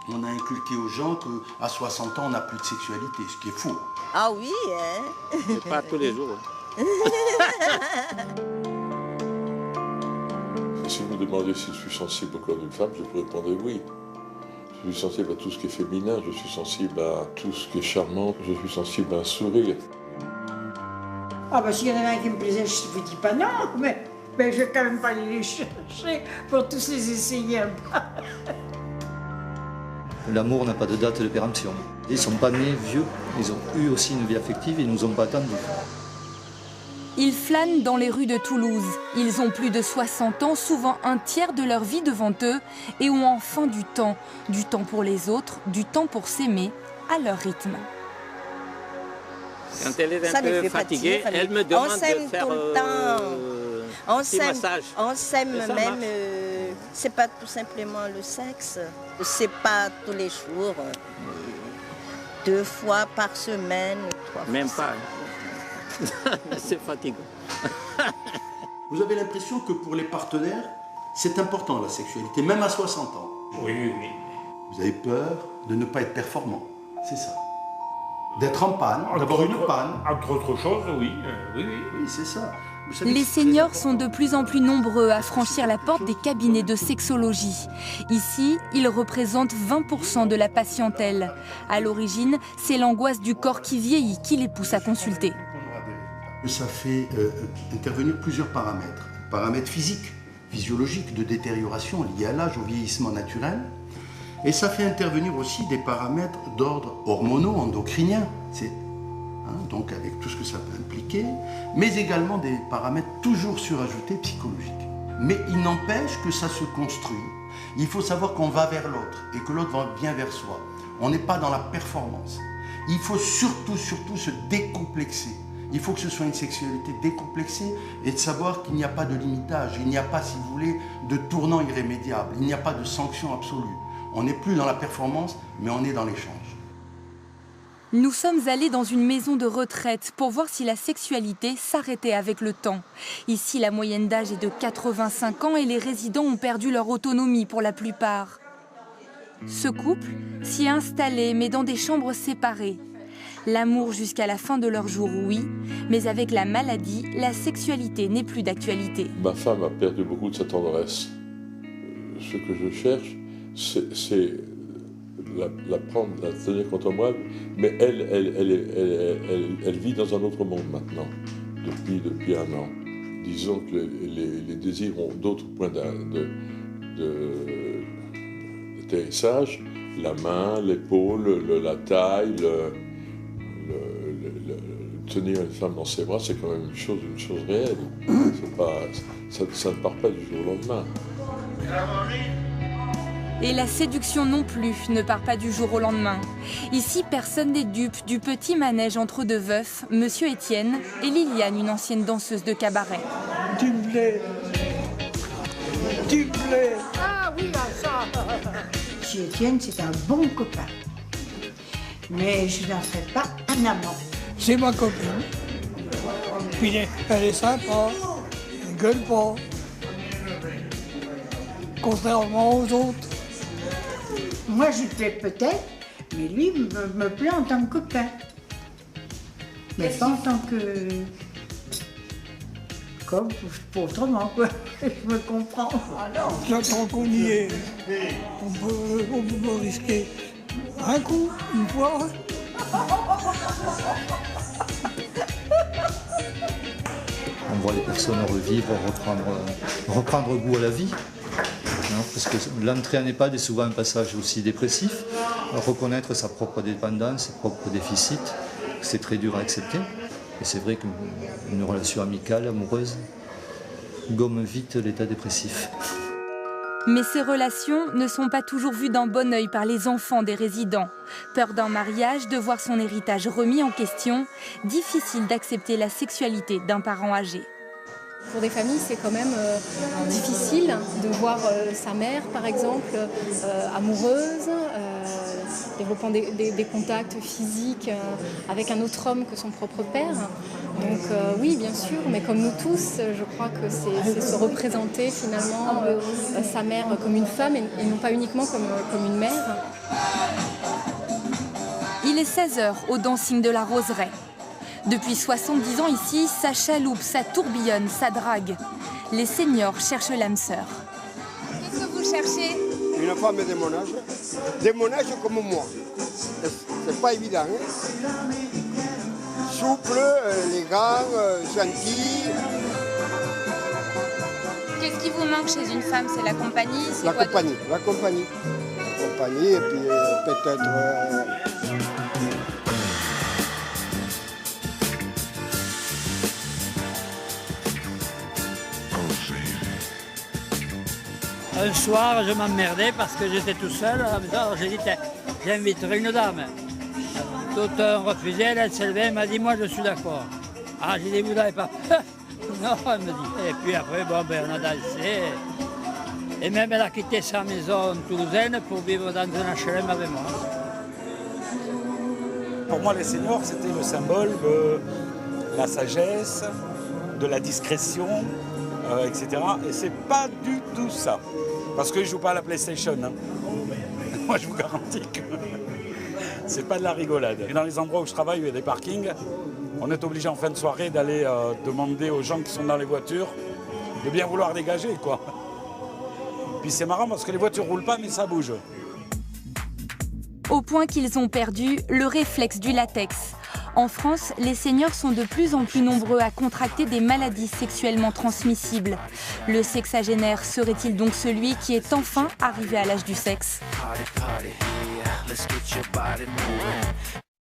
On a inculqué aux gens qu'à 60 ans, on n'a plus de sexualité, ce qui est faux. Ah oui, hein. C'est pas tous les jours. Si vous me demandez si je suis sensible au corps d'une femme, je vous répondrai oui. Je suis sensible à tout ce qui est féminin, je suis sensible à tout ce qui est charmant, je suis sensible à un sourire. Ah bah s'il y en a un qui me plaisait, je vous dis pas non, mais je vais quand même pas aller les chercher pour tous les essayer un peu. L'amour n'a pas de date de péremption. Ils ne sont pas nés vieux, ils ont eu aussi une vie affective, ils ne nous ont pas attendus. Ils flânent dans les rues de Toulouse. Ils ont plus de 60 ans, souvent un tiers de leur vie devant eux, et ont enfin du temps. Du temps pour les autres, du temps pour s'aimer, à leur rythme. Quand elle est un peu fatiguée, elle me demande de faire un petit massage. On s'aime même, c'est pas tout simplement le sexe. C'est pas tous les jours, 2 fois par semaine, 3 fois. Même pas. C'est fatigant. Vous avez l'impression que pour les partenaires, c'est important la sexualité, même à 60 ans. Oui, oui. Vous avez peur de ne pas être performant, c'est ça. D'être en panne, d'avoir une panne. Entre autres choses, oui. Oui, c'est ça. Les seniors sont de plus en plus nombreux à franchir la porte des cabinets de sexologie. Ici, ils représentent 20% de la patientèle. À l'origine, c'est l'angoisse du corps qui vieillit qui les pousse à consulter. Ça fait intervenir plusieurs paramètres. Paramètres physiques, physiologiques, de détérioration liés à l'âge, au vieillissement naturel. Et ça fait intervenir aussi des paramètres d'ordre hormonaux, endocriniens. Donc avec tout ce que ça peut impliquer, mais également des paramètres toujours surajoutés psychologiques. Mais il n'empêche que ça se construit. Il faut savoir qu'on va vers l'autre et que l'autre va bien vers soi. On n'est pas dans la performance. Il faut surtout se décomplexer. Il faut que ce soit une sexualité décomplexée et de savoir qu'il n'y a pas de limitage, il n'y a pas, si vous voulez, de tournant irrémédiable, il n'y a pas de sanction absolue. On n'est plus dans la performance, mais on est dans l'échange. Nous sommes allés dans une maison de retraite pour voir si la sexualité s'arrêtait avec le temps. Ici, la moyenne d'âge est de 85 ans et les résidents ont perdu leur autonomie pour la plupart. Ce couple s'y est installé, mais dans des chambres séparées. L'amour jusqu'à la fin de leur jour, oui, mais avec la maladie, la sexualité n'est plus d'actualité. Ma femme a perdu beaucoup de sa tendresse. Ce que je cherche, c'est la prendre, la tenir contre moi, mais elle vit dans un autre monde maintenant, depuis 1 an. Disons que les désirs ont d'autres points d'atterrissage, la main, l'épaule, la taille, tenir une femme dans ses bras, c'est quand même une chose réelle. Ça ne part pas du jour au lendemain. Et la séduction non plus ne part pas du jour au lendemain. Ici, personne n'est dupe du petit manège entre deux veufs, Monsieur Étienne et Liliane, une ancienne danseuse de cabaret. Tu me plais. Tu me plais. Ah oui, ça. Monsieur Étienne, c'est un bon copain. Mais je n'en ferai pas un amant. C'est ma copine. Puis elle est sympa. Elle gueule pas. Contrairement aux autres. Moi, je plais peut-être, mais lui me plaît en tant que copain. Mais pas en tant que... Comme, pas autrement, quoi. Je me comprends. Tant qu'on y est, on peut risquer un coup, une fois. On voit les personnes revivre, reprendre goût à la vie. Parce que l'entrée en EHPAD est souvent un passage aussi dépressif. Reconnaître sa propre dépendance, ses propres déficits, c'est très dur à accepter. Et c'est vrai qu'une relation amicale, amoureuse, gomme vite l'état dépressif. Mais ces relations ne sont pas toujours vues d'un bon œil par les enfants des résidents. Peur d'un mariage, de voir son héritage remis en question, difficile d'accepter la sexualité d'un parent âgé. Pour des familles, c'est quand même difficile de voir sa mère, par exemple, amoureuse, développant des contacts physiques avec un autre homme que son propre père. Donc oui, bien sûr, mais comme nous tous, je crois que c'est se représenter finalement sa mère comme une femme et non pas uniquement comme une mère. Il est 16h au dancing de la Roseraie. Depuis 70 ans ici, ça chaloupe, ça tourbillonne, ça drague. Les seniors cherchent l'âme sœur. Qu'est-ce que vous cherchez? Une femme de mon âge comme moi. C'est pas évident. Hein? Souple, élégant, gentil. Qu'est-ce qui vous manque chez une femme? C'est la compagnie? La compagnie. La compagnie et puis peut-être... Un soir, je m'emmerdais parce que j'étais tout seul à la maison. Alors j'ai dit, j'inviterai une dame. Tout un refusé, elle s'est levée, elle m'a dit, moi je suis d'accord. Ah, j'ai dit, vous n'avez pas peur? Non, elle me dit. Et puis après, bon, ben, on a dansé. Et même elle a quitté sa maison toulousaine pour vivre dans un HLM avec moi. Pour moi, les seniors, c'était le symbole de la sagesse, de la discrétion, etc. Et c'est pas du tout ça. Parce qu'ils ne jouent pas à la PlayStation. Hein. Moi, je vous garantis que c'est pas de la rigolade. Et dans les endroits où je travaille, où il y a des parkings, on est obligé en fin de soirée d'aller demander aux gens qui sont dans les voitures de bien vouloir dégager, quoi. Puis c'est marrant parce que les voitures ne roulent pas, mais ça bouge. Au point qu'ils ont perdu le réflexe du latex. En France, les seniors sont de plus en plus nombreux à contracter des maladies sexuellement transmissibles. Le sexagénaire serait-il donc celui qui est enfin arrivé à l'âge du sexe?